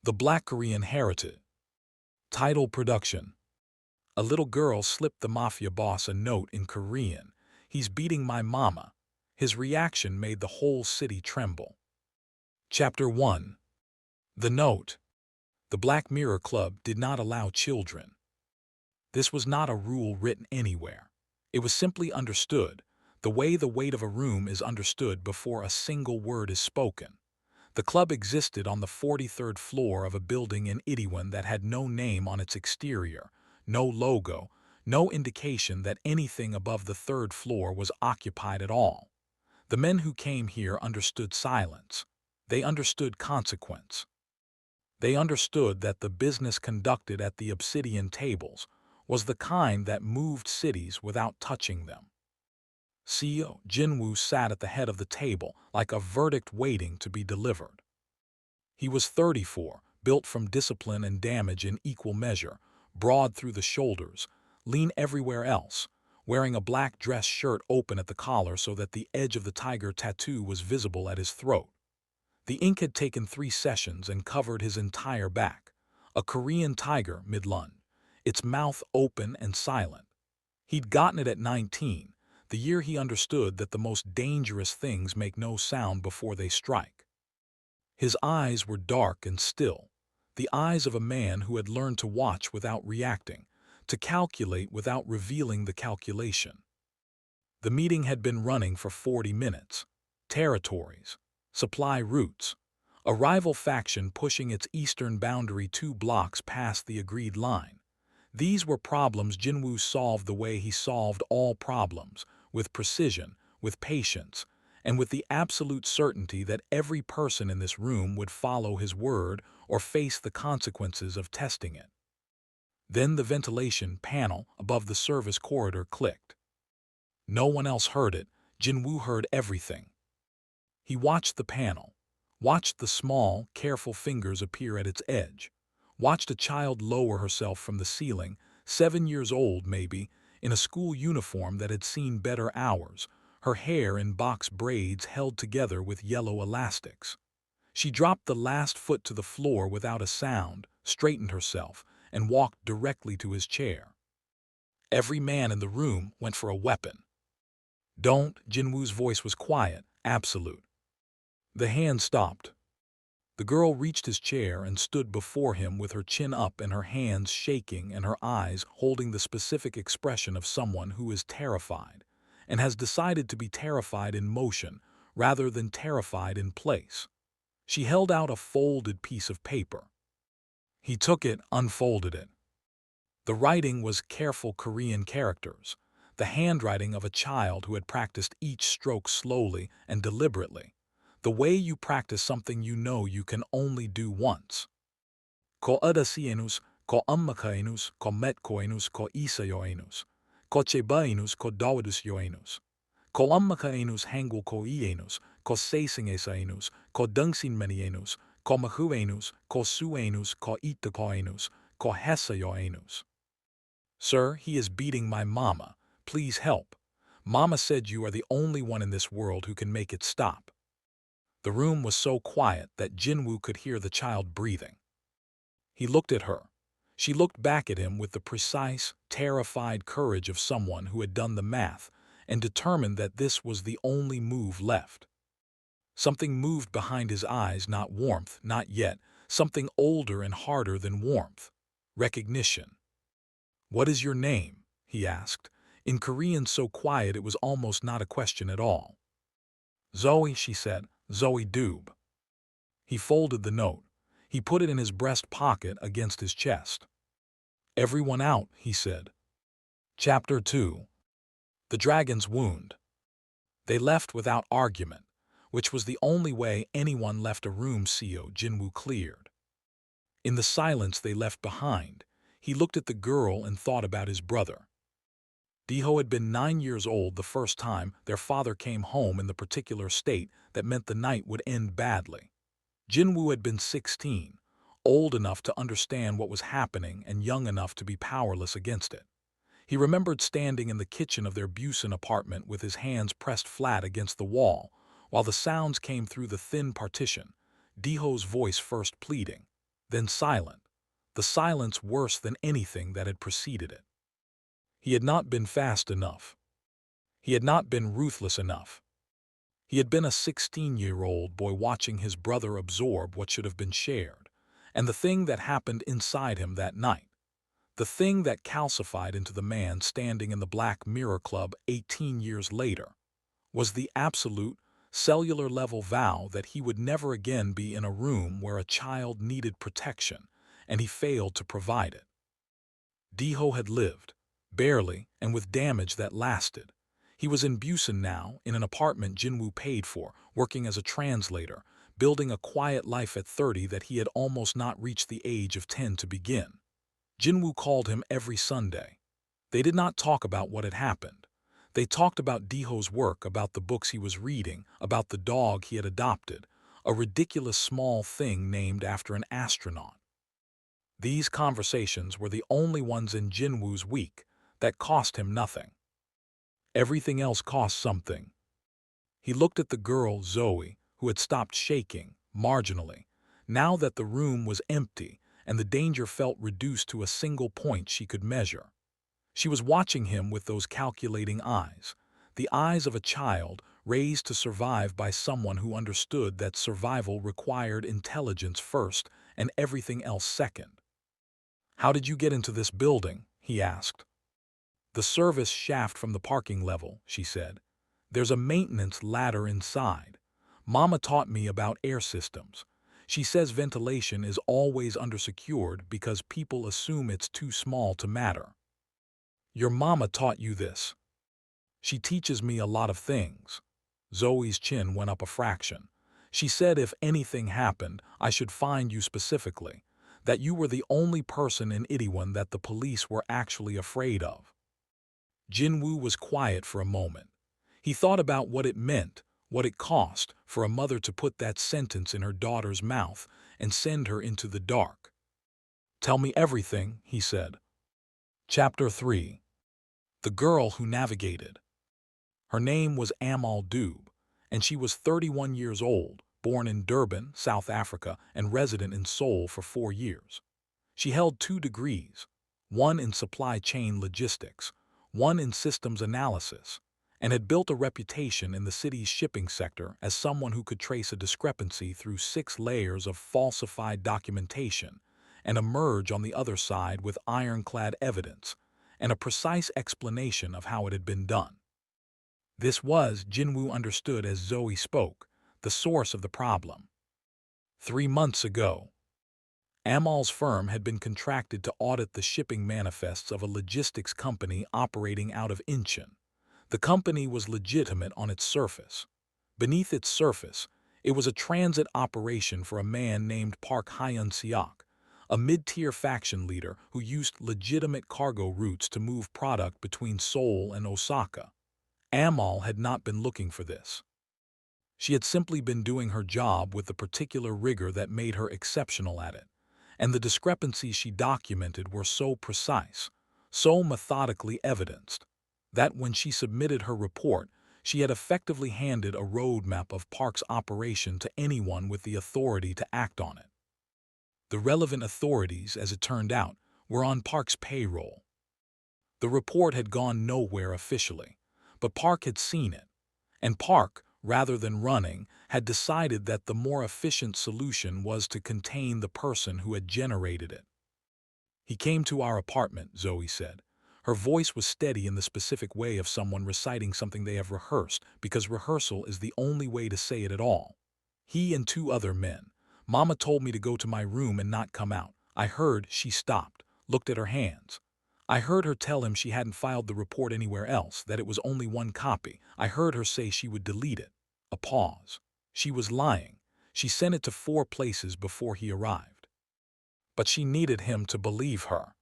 The Black Korean Heritage. Title production. A little girl slipped the Mafia boss a note in Korean. "He's beating my mama." His reaction made the whole city tremble. Chapter 1. The note. The Black Mirror Club did not allow children. This was not a rule written anywhere. It was simply understood, the way the weight of a room is understood before a single word is spoken. The club existed on the 43rd floor of a building in Itaewon that had no name on its exterior, no logo, no indication that anything above the third floor was occupied at all. The men who came here understood silence. They understood consequence. They understood that the business conducted at the obsidian tables was the kind that moved cities without touching them. Seo Jin-woo sat at the head of the table like a verdict waiting to be delivered. He was 34, built from discipline and damage in equal measure, broad through the shoulders, lean everywhere else, wearing a black dress shirt open at the collar so that the edge of the tiger tattoo was visible at his throat. The ink had taken 3 sessions and covered his entire back. A Korean tiger mid-lunge, its mouth open and silent. He'd gotten it at 19, the year he understood that the most dangerous things make no sound before they strike. His eyes were dark and still, the eyes of a man who had learned to watch without reacting, to calculate without revealing the calculation. The meeting had been running for 40 minutes. Territories, supply routes, a rival faction pushing its eastern boundary 2 blocks past the agreed line. These were problems Jin-woo solved the way he solved all problems, with precision, with patience, and with the absolute certainty that every person in this room would follow his word or face the consequences of testing it. Then the ventilation panel above the service corridor clicked. No one else heard it. Jin-woo heard everything. He watched the panel, watched the small, careful fingers appear at its edge, watched a child lower herself from the ceiling, 7 years old maybe, in a school uniform that had seen better hours, her hair in box braids held together with yellow elastics. She dropped the last foot to the floor without a sound, straightened herself, and walked directly to his chair. Every man in the room went for a weapon. "Don't," Jin-woo's voice was quiet, absolute. The hand stopped. The girl reached his chair and stood before him with her chin up and her hands shaking and her eyes holding the specific expression of someone who is terrified and has decided to be terrified in motion rather than terrified in place. She held out a folded piece of paper. He took it, unfolded it. The writing was careful Korean characters, the handwriting of a child who had practiced each stroke slowly and deliberately. The way you practice something you know you can only do once. Ko adasienus, ko ammakhaenus, ko metkoenus, ko isayoenus, ko chebaenus, ko dawadus yoenus, ko ammakhaenus hangul ko ienus, ko sasingesaenus, ko dungsinmenienus, ko mahuenus, ko suenus, ko itakoenus, ko hesayoenus. "Sir, he is beating my mama. Please help. Mama said you are the only one in this world who can make it stop." The room was so quiet that Jin-woo could hear the child breathing. He looked at her. She looked back at him with the precise, terrified courage of someone who had done the math and determined that this was the only move left. Something moved behind his eyes, not warmth, not yet, something older and harder than warmth. Recognition. "What is your name?" he asked, in Korean so quiet it was almost not a question at all. "Zoe," she said. "Zoe Doob." He folded the note. He put it in his breast pocket against his chest. "Everyone out," he said. Chapter 2. The Dragon's Wound. They left without argument, which was the only way anyone left a room Seo Jin-woo cleared. In the silence they left behind, he looked at the girl and thought about his brother. Deho had been 9 years old the first time their father came home in the particular state that meant the night would end badly. Jin-woo had been 16, old enough to understand what was happening and young enough to be powerless against it. He remembered standing in the kitchen of their Busan apartment with his hands pressed flat against the wall, while the sounds came through the thin partition, Deho's voice first pleading. then silent, the silence worse than anything that had preceded it. He had not been fast enough. He had not been ruthless enough. He had been a 16-year-old boy watching his brother absorb what should have been shared, and the thing that happened inside him that night, the thing that calcified into the man standing in the Black Mirror Club 18 years later, was the absolute, cellular-level vow that he would never again be in a room where a child needed protection, and he failed to provide it. Deho had lived, barely, and with damage that lasted. He was in Busan now, in an apartment Jin-woo paid for, working as a translator, building a quiet life at 30 that he had almost not reached the age of 10 to begin. Jin-woo called him every Sunday. They did not talk about what had happened. They talked about Deho's work, about the books he was reading, about the dog he had adopted, a ridiculous small thing named after an astronaut. These conversations were the only ones in Jin-woo's week that cost him nothing. Everything else cost something. He looked at the girl, Zoe, who had stopped shaking, marginally, now that the room was empty and the danger felt reduced to a single point she could measure. She was watching him with those calculating eyes, the eyes of a child raised to survive by someone who understood that survival required intelligence first and everything else second. "How did you get into this building?" he asked. "The service shaft from the parking level," she said. "There's a maintenance ladder inside. Mama taught me about air systems. She says ventilation is always undersecured because people assume it's too small to matter." "Your mama taught you this?" "She teaches me a lot of things." Zoe's chin went up a fraction. "She said if anything happened, I should find you specifically, that you were the only person in Itaewon that the police were actually afraid of." Jin-woo was quiet for a moment. He thought about what it meant, what it cost, for a mother to put that sentence in her daughter's mouth and send her into the dark. "Tell me everything," he said. Chapter 3. The Girl Who Navigated. Her name was Amahle, and she was 31 years old, born in Durban, South Africa, and resident in Seoul for 4 years. She held 2 degrees, one in supply chain logistics, one in systems analysis, and had built a reputation in the city's shipping sector as someone who could trace a discrepancy through 6 layers of falsified documentation and emerge on the other side with ironclad evidence and a precise explanation of how it had been done. This was, Jin-woo understood as Zoe spoke, the source of the problem. 3 months ago, Amahle's firm had been contracted to audit the shipping manifests of a logistics company operating out of Incheon. The company was legitimate on its surface. Beneath its surface, it was a transit operation for a man named Park Hyun-seok, a mid-tier faction leader who used legitimate cargo routes to move product between Seoul and Osaka. Amahle had not been looking for this. She had simply been doing her job with the particular rigor that made her exceptional at it, and the discrepancies she documented were so precise, so methodically evidenced, that when she submitted her report, she had effectively handed a roadmap of Park's operation to anyone with the authority to act on it. The relevant authorities, as it turned out, were on Park's payroll. The report had gone nowhere officially, but Park had seen it, and Park, rather than running, had decided that the more efficient solution was to contain the person who had generated it. "He came to our apartment," Zoe said. Her voice was steady in the specific way of someone reciting something they have rehearsed, because rehearsal is the only way to say it at all. "He and 2 other men. Mama told me to go to my room and not come out. I heard," she stopped, looked at her hands. "I heard her tell him she hadn't filed the report anywhere else, that it was only 1 copy. I heard her say she would delete it." A pause. She was lying. She sent it to 4 places before he arrived. But she needed him to believe her.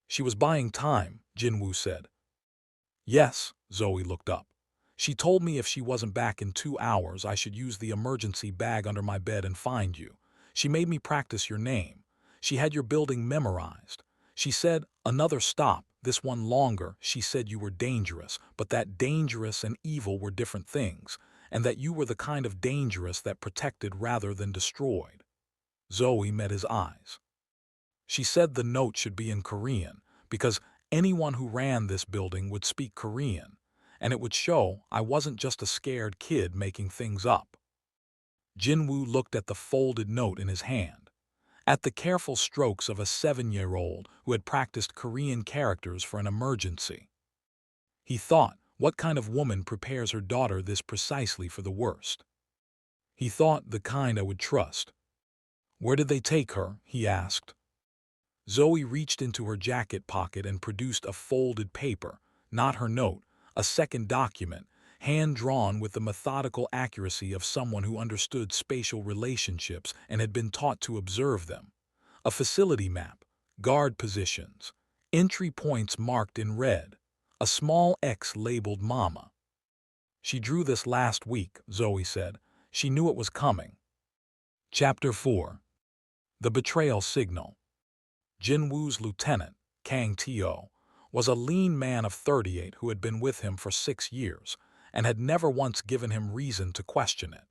"She was buying time," Jin-woo said. "Yes," Zoe looked up. "She told me if she wasn't back in 2 hours, I should use the emergency bag under my bed and find you. She made me practice your name. She had your building memorized. She said, 'Another stop, this one longer.' She said you were dangerous, but that dangerous and evil were different things, and that you were the kind of dangerous that protected rather than destroyed." Zoe met his eyes. She said the note should be in Korean because anyone who ran this building would speak Korean, and it would show I wasn't just a scared kid making things up. Jin-woo looked at the folded note in his hand, at the careful strokes of a 7-year-old who had practiced Korean characters for an emergency. He thought, what kind of woman prepares her daughter this precisely for the worst? He thought the kind I would trust. Where did they take her? He asked. Zoe reached into her jacket pocket and produced a folded paper, not her note, a second document, hand-drawn with the methodical accuracy of someone who understood spatial relationships and had been taught to observe them. A facility map, guard positions, entry points marked in red, a small X labeled Mama. She drew this last week, Zoe said. She knew it was coming. Chapter 4. The Betrayal Signal. Jin-woo's lieutenant, Kang Teo, was a lean man of 38 who had been with him for 6 years and had never once given him reason to question it.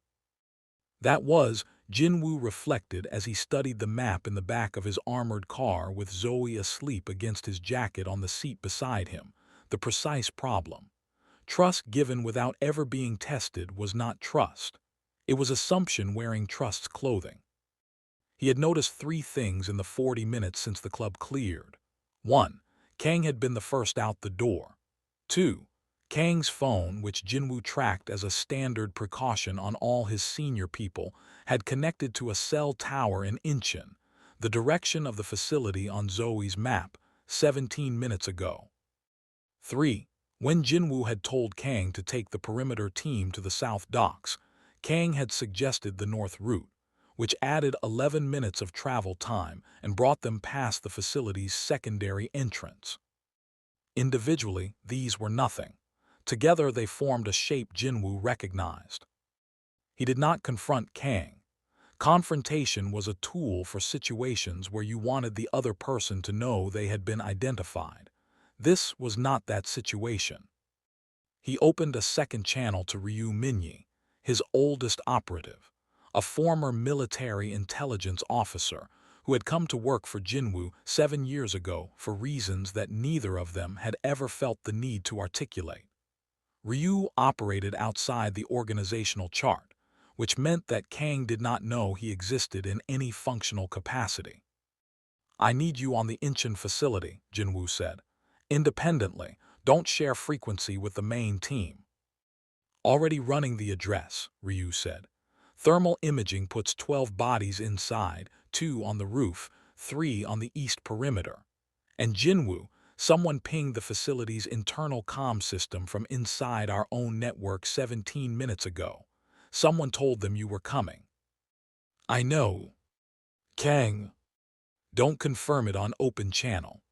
That was, Jin-woo reflected as he studied the map in the back of his armored car with Zoe asleep against his jacket on the seat beside him, the precise problem. Trust given without ever being tested was not trust. It was assumption wearing trust's clothing. He had noticed 3 things in the 40 minutes since the club cleared. 1. Kang had been the first out the door. 2. Kang's phone, which Jin-woo tracked as a standard precaution on all his senior people, had connected to a cell tower in Incheon, the direction of the facility on Zoe's map, 17 minutes ago. 3. When Jin-woo had told Kang to take the perimeter team to the South Docks, Kang had suggested the north route, which added 11 minutes of travel time and brought them past the facility's secondary entrance. Individually, these were nothing. Together they formed a shape Jin-woo recognized. He did not confront Kang. Confrontation was a tool for situations where you wanted the other person to know they had been identified. This was not that situation. He opened a second channel to Ryu Minyi, his oldest operative, a former military intelligence officer who had come to work for Jin-woo 7 years ago for reasons that neither of them had ever felt the need to articulate. Ryu operated outside the organizational chart, which meant that Kang did not know he existed in any functional capacity. I need you on the Incheon facility, Jin-woo said. Independently, don't share frequency with the main team. Already running the address, Ryu said. Thermal imaging puts 12 bodies inside, 2 on the roof, 3 on the east perimeter. And Jin-woo, someone pinged the facility's internal comm system from inside our own network 17 minutes ago. Someone told them you were coming. I know. Kang. Don't confirm it on open channel.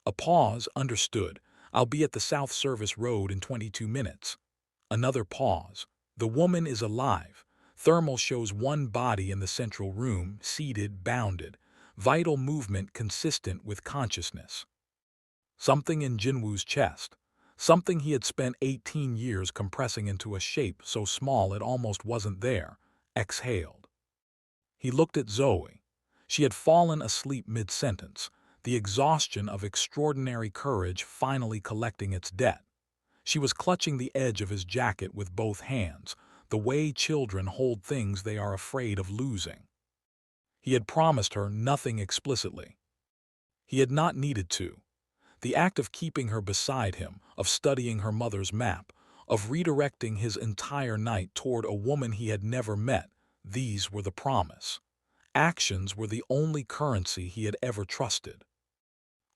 A pause, understood. I'll be at the South Service Road in 22 minutes. Another pause. The woman is alive. Thermal shows one body in the central room, seated, bounded. Vital movement consistent with consciousness. Something in Jin-woo's chest. Something he had spent 18 years compressing into a shape so small it almost wasn't there, exhaled. He looked at Zoe. She had fallen asleep mid-sentence, the exhaustion of extraordinary courage finally collecting its debt. She was clutching the edge of his jacket with both hands, the way children hold things they are afraid of losing. He had promised her nothing explicitly. He had not needed to. The act of keeping her beside him, of studying her mother's map, of redirecting his entire night toward a woman he had never met, these were the promise. Actions were the only currency he had ever trusted.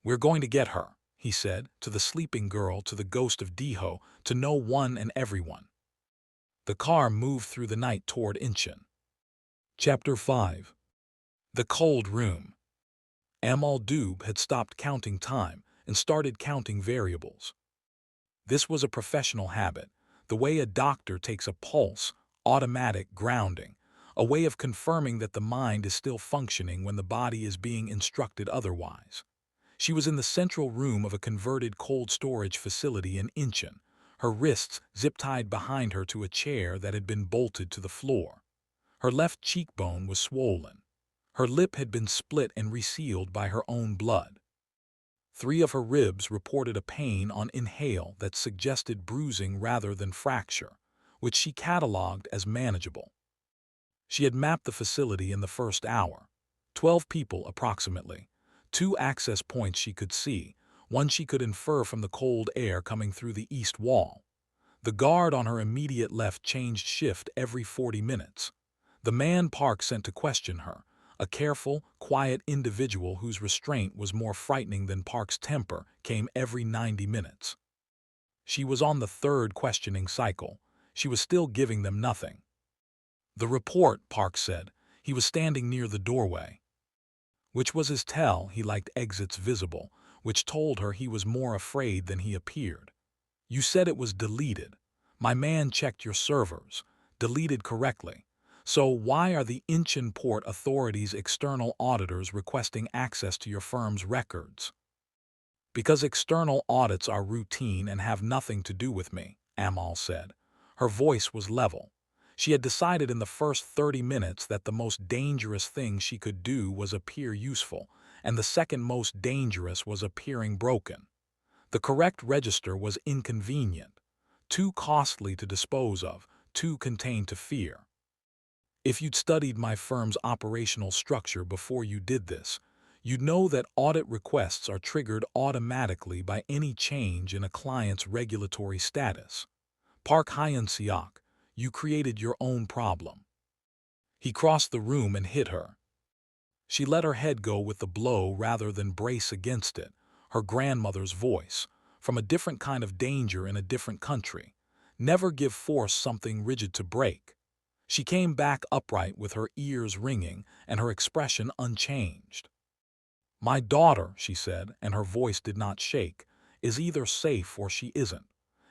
We're going to get her, he said, to the sleeping girl, to the ghost of Diho, to no one and everyone. The car moved through the night toward Incheon. Chapter 5. The Cold Room. Amahle had stopped counting time and started counting variables. This was a professional habit, the way a doctor takes a pulse, automatic grounding, a way of confirming that the mind is still functioning when the body is being instructed otherwise. She was in the central room of a converted cold storage facility in Incheon, her wrists zip-tied behind her to a chair that had been bolted to the floor. Her left cheekbone was swollen. Her lip had been split and resealed by her own blood. 3 of her ribs reported a pain on inhale that suggested bruising rather than fracture, which she cataloged as manageable. She had mapped the facility in the first hour. 12 people approximately. 2 access points she could see, one she could infer from the cold air coming through the east wall. The guard on her immediate left changed shift every 40 minutes. The man Park sent to question her, a careful, quiet individual whose restraint was more frightening than Park's temper, came every 90 minutes. She was on the 3rd questioning cycle. She was still giving them nothing. "The report," Park said. He was standing near the doorway. Which was his tell. He liked exits visible, which told her he was more afraid than he appeared. "You said it was deleted. My man checked your servers. Deleted correctly. So why are the Incheon Port Authority's external auditors requesting access to your firm's records?" "Because external audits are routine and have nothing to do with me," Amahle said. Her voice was level. She had decided in the first 30 minutes that the most dangerous thing she could do was appear useful, and the second most dangerous was appearing broken. The correct register was inconvenient, too costly to dispose of, too contained to fear. "If you'd studied my firm's operational structure before you did this, you'd know that audit requests are triggered automatically by any change in a client's regulatory status. Park Hyun-seok, you created your own problem." He crossed the room and hit her. She let her head go with the blow rather than brace against it, her grandmother's voice, from a different kind of danger in a different country. Never give force something rigid to break. She came back upright with her ears ringing and her expression unchanged. "My daughter," she said, and her voice did not shake, "is either safe or she isn't.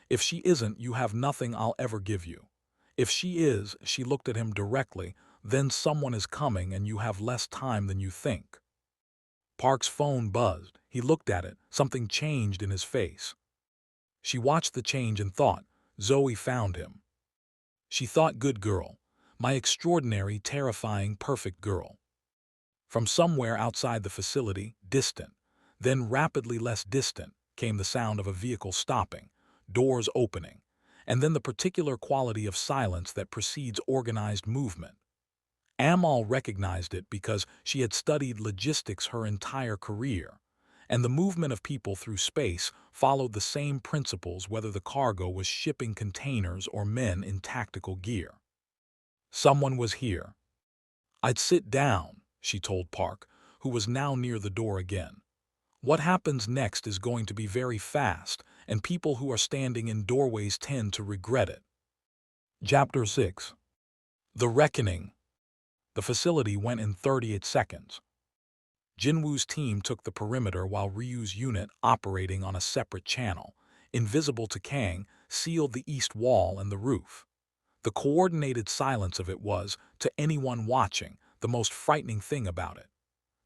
If she isn't, you have nothing I'll ever give you. If she is," she looked at him directly, "then someone is coming and you have less time than you think." Park's phone buzzed. He looked at it. Something changed in his face. She watched the change and thought, "Zoe found him." She thought, "Good girl. My extraordinary, terrifying, perfect girl." From somewhere outside the facility, distant, then rapidly less distant, came the sound of a vehicle stopping, doors opening, and then the particular quality of silence that precedes organized movement. Amahle recognized it because she had studied logistics her entire career, and the movement of people through space followed the same principles whether the cargo was shipping containers or men in tactical gear. Someone was here. "I'd sit down," she told Park, who was now near the door again. "What happens next is going to be very fast, and people who are standing in doorways tend to regret it." Chapter 6. The Reckoning. The facility went in 38 seconds. Jin-woo's team took the perimeter while Ryu's unit, operating on a separate channel, invisible to Kang, sealed the east wall and the roof. The coordinated silence of it was, to anyone watching, the most frightening thing about it.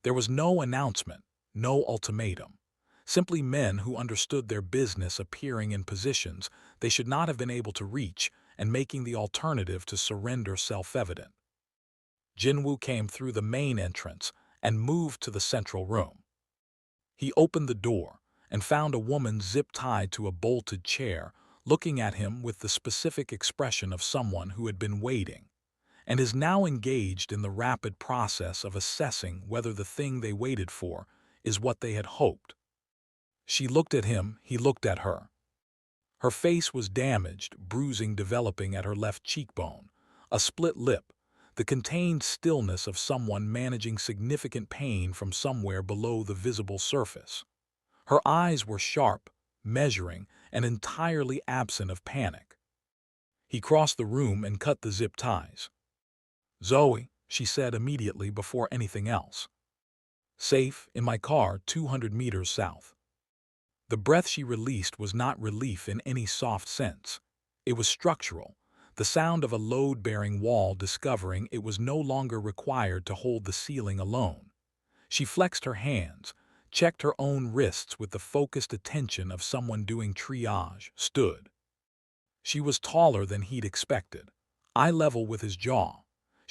There was no announcement, no ultimatum. Simply men who understood their business appearing in positions they should not have been able to reach and making the alternative to surrender self-evident. Jin-woo came through the main entrance and moved to the central room. He opened the door and found a woman zip-tied to a bolted chair, looking at him with the specific expression of someone who had been waiting, and is now engaged in the rapid process of assessing whether the thing they waited for is what they had hoped. She looked at him, he looked at her. Her face was damaged, bruising developing at her left cheekbone, a split lip, the contained stillness of someone managing significant pain from somewhere below the visible surface. Her eyes were sharp, measuring, and entirely absent of panic. He crossed the room and cut the zip ties. "Zoe," she said immediately before anything else. "Safe, in my car 200 meters south." The breath she released was not relief in any soft sense. It was structural, the sound of a load-bearing wall discovering it was no longer required to hold the ceiling alone. She flexed her hands, checked her own wrists with the focused attention of someone doing triage, stood. She was taller than he'd expected, eye level with his jaw.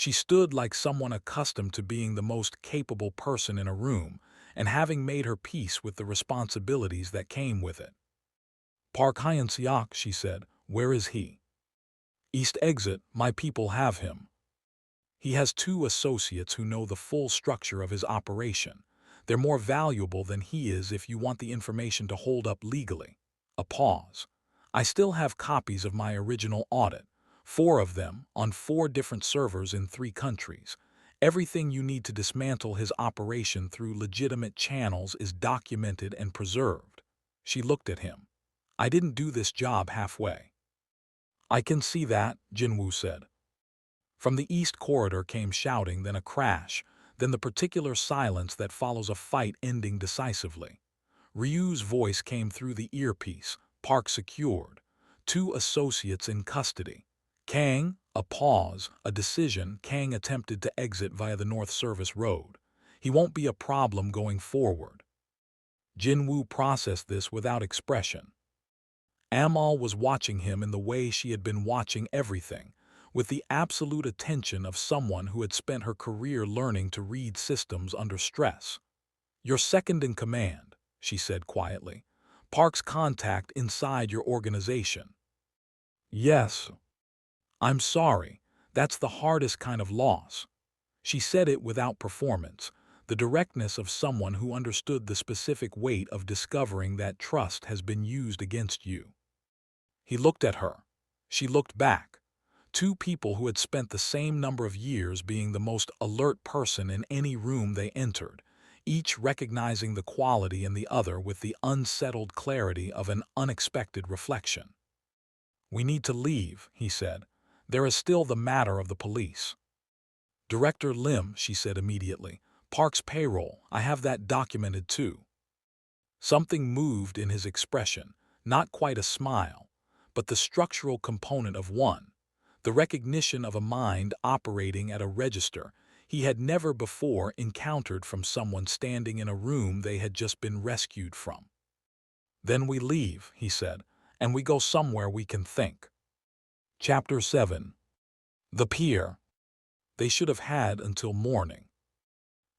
She stood like someone accustomed to being the most capable person in a room and having made her peace with the responsibilities that came with it. "Park Hyun-seok," she said. "Where is he?" "East exit, my people have him. He has 2 associates who know the full structure of his operation. They're more valuable than he is if you want the information to hold up legally." A pause. "I still have copies of my original audit, 4 of them, on 4 different servers in 3 countries. Everything you need to dismantle his operation through legitimate channels is documented and preserved." She looked at him. "I didn't do this job halfway." "I can see that," Jin-woo said. From the east corridor came shouting, then a crash, then the particular silence that follows a fight ending decisively. Ryu's voice came through the earpiece. "Park secured. 2 associates in custody. Kang," a pause, a decision. "Kang attempted to exit via the North Service Road. He won't be a problem going forward." Jin-woo processed this without expression. Amahle was watching him in the way she had been watching everything, with the absolute attention of someone who had spent her career learning to read systems under stress. "You're second in command," she said quietly. "Park's contact inside your organization." "Yes. I'm sorry. That's the hardest kind of loss." She said it without performance, the directness of someone who understood the specific weight of discovering that trust has been used against you. He looked at her. She looked back. 2 people who had spent the same number of years being the most alert person in any room they entered, each recognizing the quality in the other with the unsettled clarity of an unexpected reflection. "We need to leave," he said. "There is still the matter of the police." "Director Lim," she said immediately. "Park's payroll, I have that documented too." Something moved in his expression, not quite a smile, but the structural component of one, the recognition of a mind operating at a register he had never before encountered from someone standing in a room they had just been rescued from. "Then we leave," he said, "and we go somewhere we can think." Chapter 7. The Pier. They should have had until morning.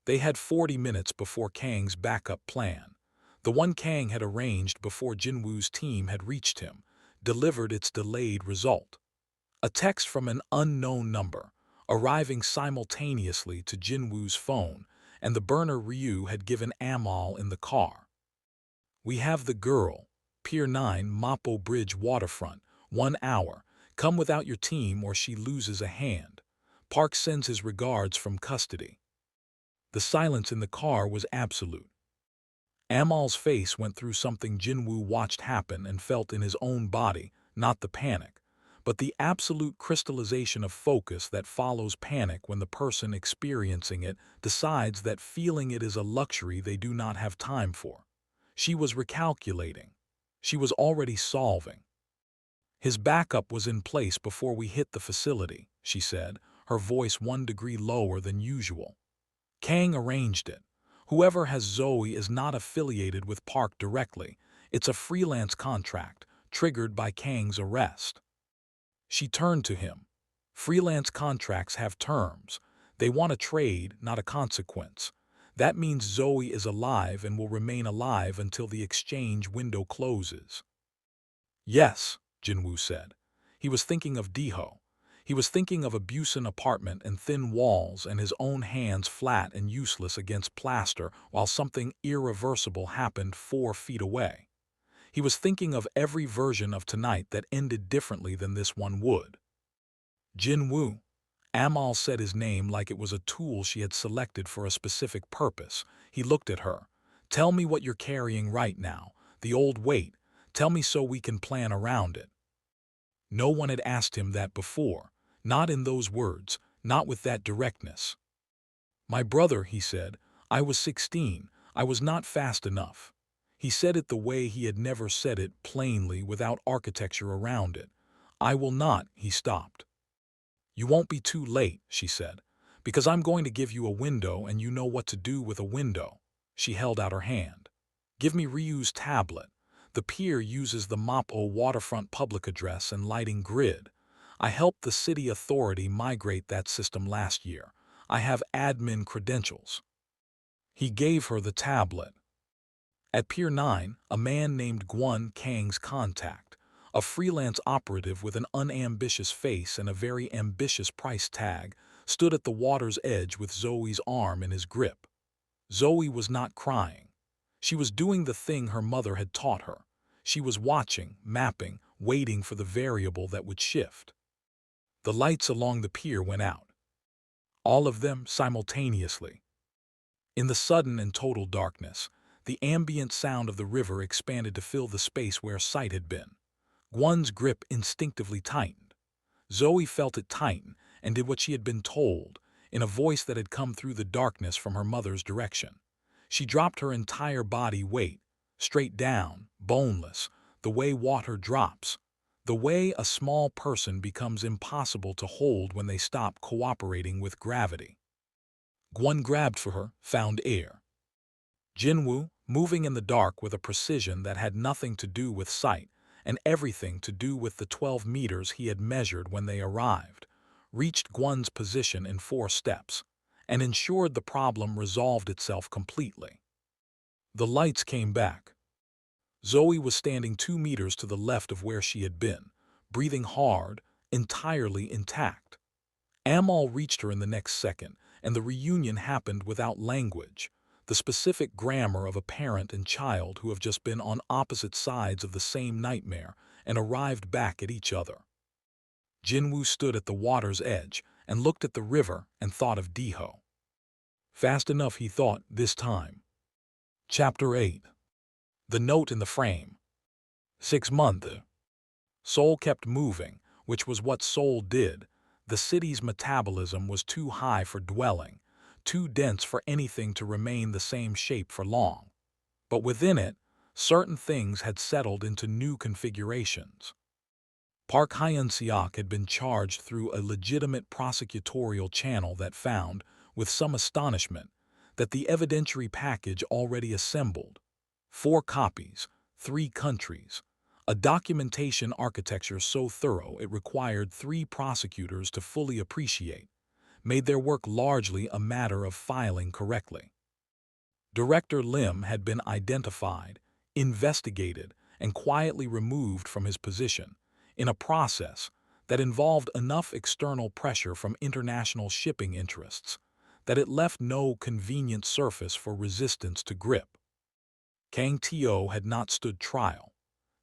They had 40 minutes before Kang's backup plan, the one Kang had arranged before Jin-woo's team had reached him, delivered its delayed result. A text from an unknown number, arriving simultaneously to Jin-woo's phone, and the burner Ryu had given Amahle in the car. "We have the girl. Pier 9, Mapo Bridge waterfront, 1 hour. Come without your team or she loses a hand. Park sends his regards from custody." The silence in the car was absolute. Amahle's face went through something Jin-woo watched happen and felt in his own body, not the panic, but the absolute crystallization of focus that follows panic when the person experiencing it decides that feeling it is a luxury they do not have time for. She was recalculating. She was already solving. "His backup was in place before we hit the facility," she said, her voice 1 degree lower than usual. "Kang arranged it. Whoever has Zoe is not affiliated with Park directly. It's a freelance contract, triggered by Kang's arrest." She turned to him. "Freelance contracts have terms. They want a trade, not a consequence. That means Zoe is alive and will remain alive until the exchange window closes." "Yes," Jin-woo said. He was thinking of Deho. He was thinking of a Busan apartment and thin walls and his own hands flat and useless against plaster while something irreversible happened 4 feet away. He was thinking of every version of tonight that ended differently than this one would. "Jin-woo." Amahle said his name like it was a tool she had selected for a specific purpose. He looked at her. "Tell me what you're carrying right now. The old weight. Tell me so we can plan around it." No one had asked him that before, not in those words, not with that directness. "My brother," he said, "I was 16. I was not fast enough." He said it the way he had never said it, plainly, without architecture around it. "I will not," he stopped. "You won't be too late," she said, "because I'm going to give you a window and you know what to do with a window." She held out her hand. "Give me Ryu's tablet. The pier uses the Mapo waterfront public address and lighting grid. I helped the city authority migrate that system last year. I have admin credentials." He gave her the tablet. At Pier 9, a man named Gwon Kang's contact, a freelance operative with an unambitious face and a very ambitious price tag, stood at the water's edge with Zoe's arm in his grip. Zoe was not crying. She was doing the thing her mother had taught her. She was watching, mapping, waiting for the variable that would shift. The lights along the pier went out. All of them simultaneously. In the sudden and total darkness, the ambient sound of the river expanded to fill the space where sight had been. Gwon's grip instinctively tightened. Zoe felt it tighten and did what she had been told, in a voice that had come through the darkness from her mother's direction. She dropped her entire body weight, straight down, boneless, the way water drops, the way a small person becomes impossible to hold when they stop cooperating with gravity. Gwon grabbed for her, found air. Jin-woo, moving in the dark with a precision that had nothing to do with sight and everything to do with the 12 meters he had measured when they arrived, reached Gwon's position in 4 steps and ensured the problem resolved itself completely. The lights came back. Zoe was standing 2 meters to the left of where she had been, breathing hard, entirely intact. Amahle reached her in the next second, and the reunion happened without language, the specific grammar of a parent and child who have just been on opposite sides of the same nightmare and arrived back at each other. Jin-woo stood at the water's edge and looked at the river and thought of Diho. Fast enough, he thought, this time. Chapter 8. The note in the frame. 6 months. Seoul kept moving, which was what Seoul did. The city's metabolism was too high for dwelling, too dense for anything to remain the same shape for long. But within it, certain things had settled into new configurations. Park Hyun-seok had been charged through a legitimate prosecutorial channel that found, with some astonishment, that the evidentiary package already assembled, 4 copies, 3 countries, a documentation architecture so thorough it required 3 prosecutors to fully appreciate, made their work largely a matter of filing correctly. Director Lim had been identified, investigated, and quietly removed from his position, in a process that involved enough external pressure from international shipping interests that it left no convenient surface for resistance to grip. Kang Teo had not stood trial.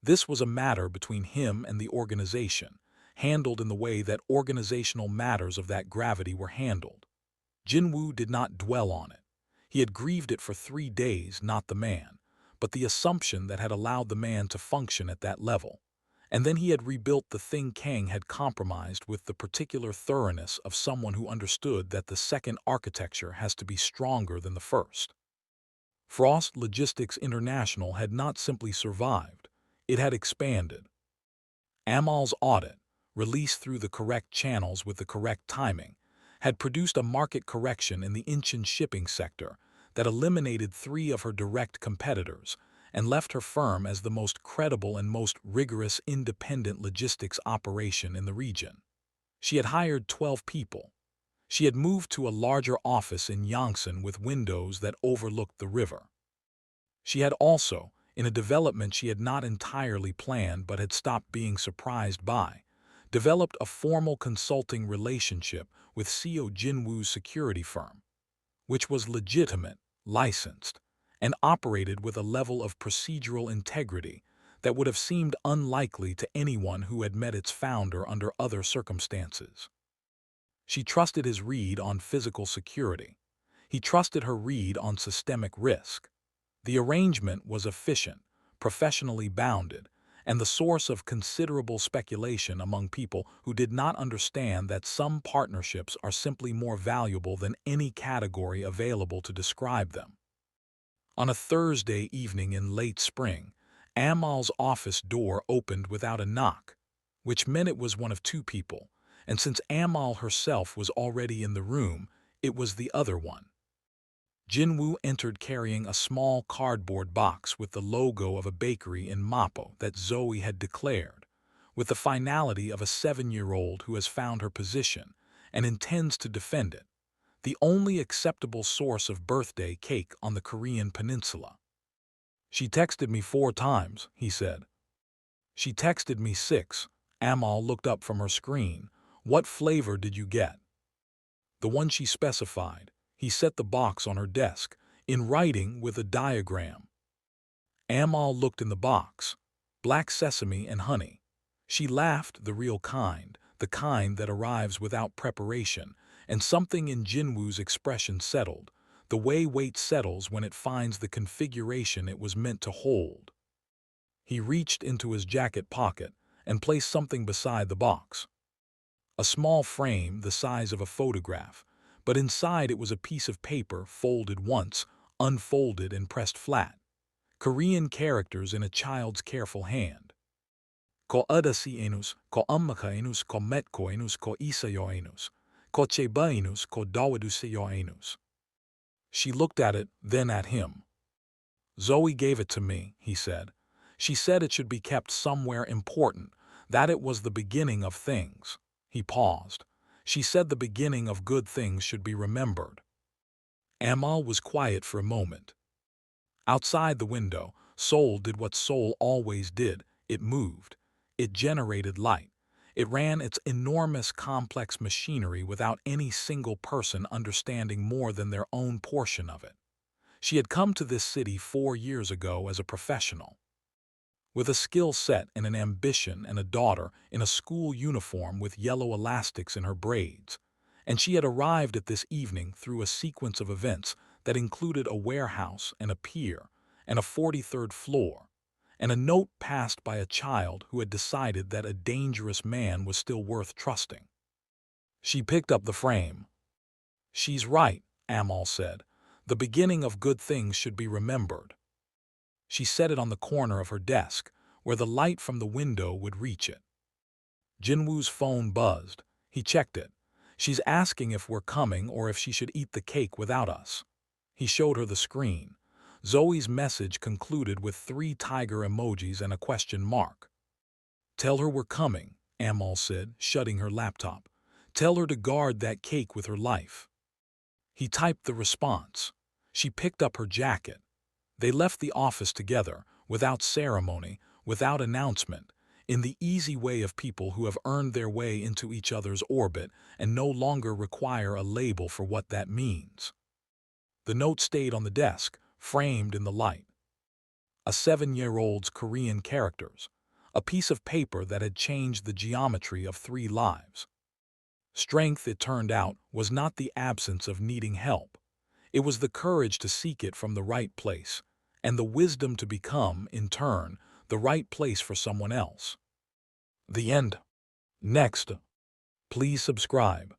This was a matter between him and the organization, handled in the way that organizational matters of that gravity were handled. Jin-woo did not dwell on it. He had grieved it for 3 days, not the man, but the assumption that had allowed the man to function at that level. And then he had rebuilt the thing Kang had compromised with the particular thoroughness of someone who understood that the second architecture has to be stronger than the first. Frost Logistics International had not simply survived, it had expanded. Amahle's audit, released through the correct channels with the correct timing, had produced a market correction in the Incheon shipping sector that eliminated 3 of her direct competitors and left her firm as the most credible and most rigorous independent logistics operation in the region. She had hired 12 people. She had moved to a larger office in Yongsan with windows that overlooked the river. She had also, in a development she had not entirely planned but had stopped being surprised by, developed a formal consulting relationship with Seo Jin-woo's security firm, which was legitimate, licensed, and operated with a level of procedural integrity that would have seemed unlikely to anyone who had met its founder under other circumstances. She trusted his read on physical security. He trusted her read on systemic risk. The arrangement was efficient, professionally bounded, and the source of considerable speculation among people who did not understand that some partnerships are simply more valuable than any category available to describe them. On a Thursday evening in late spring, Amahle's office door opened without a knock, which meant it was one of 2 people, and since Amahle herself was already in the room, it was the other one. Jin-woo entered carrying a small cardboard box with the logo of a bakery in Mapo that Zoe had declared, with the finality of a 7-year-old who has found her position and intends to defend it, the only acceptable source of birthday cake on the Korean peninsula. She texted me 4 times, he said. She texted me 6. Amahle looked up from her screen. What flavor did you get? The one she specified. He set the box on her desk, in writing with a diagram. Amahle looked in the box. Black sesame and honey. She laughed, the real kind, the kind that arrives without preparation, and something in Jin-woo's expression settled, the way weight settles when it finds the configuration it was meant to hold. He reached into his jacket pocket and placed something beside the box. A small frame the size of a photograph, but inside it was a piece of paper folded once, unfolded and pressed flat. Korean characters in a child's careful hand. Ko adasienus, ko amakaenus, ko metkoenus, ko isayoenus, ko chebaenus, ko dawaduseyoenus. She looked at it, then at him. Zoe gave it to me, he said. She said it should be kept somewhere important, that it was the beginning of things. He paused. She said the beginning of good things should be remembered. Amahle was quiet for a moment. Outside the window, Seoul did what Seoul always did. It moved. It generated light. It ran its enormous complex machinery without any single person understanding more than their own portion of it. She had come to this city 4 years ago as a professional, with a skill set and an ambition and a daughter in a school uniform with yellow elastics in her braids, and she had arrived at this evening through a sequence of events that included a warehouse and a pier and a 43rd floor, and a note passed by a child who had decided that a dangerous man was still worth trusting. She picked up the frame. She's right, Amahle said. The beginning of good things should be remembered. She set it on the corner of her desk, where the light from the window would reach it. Jin-woo's phone buzzed. He checked it. She's asking if we're coming or if she should eat the cake without us. He showed her the screen. Zoe's message concluded with 3 tiger emojis and a question mark. Tell her we're coming, Amahle said, shutting her laptop. Tell her to guard that cake with her life. He typed the response. She picked up her jacket. They left the office together, without ceremony, without announcement, in the easy way of people who have earned their way into each other's orbit and no longer require a label for what that means. The note stayed on the desk, framed in the light. A 7-year-old's Korean characters, a piece of paper that had changed the geometry of 3 lives. Strength, it turned out, was not the absence of needing help. It was the courage to seek it from the right place, and the wisdom to become, in turn, the right place for someone else. The end. Next. Please subscribe.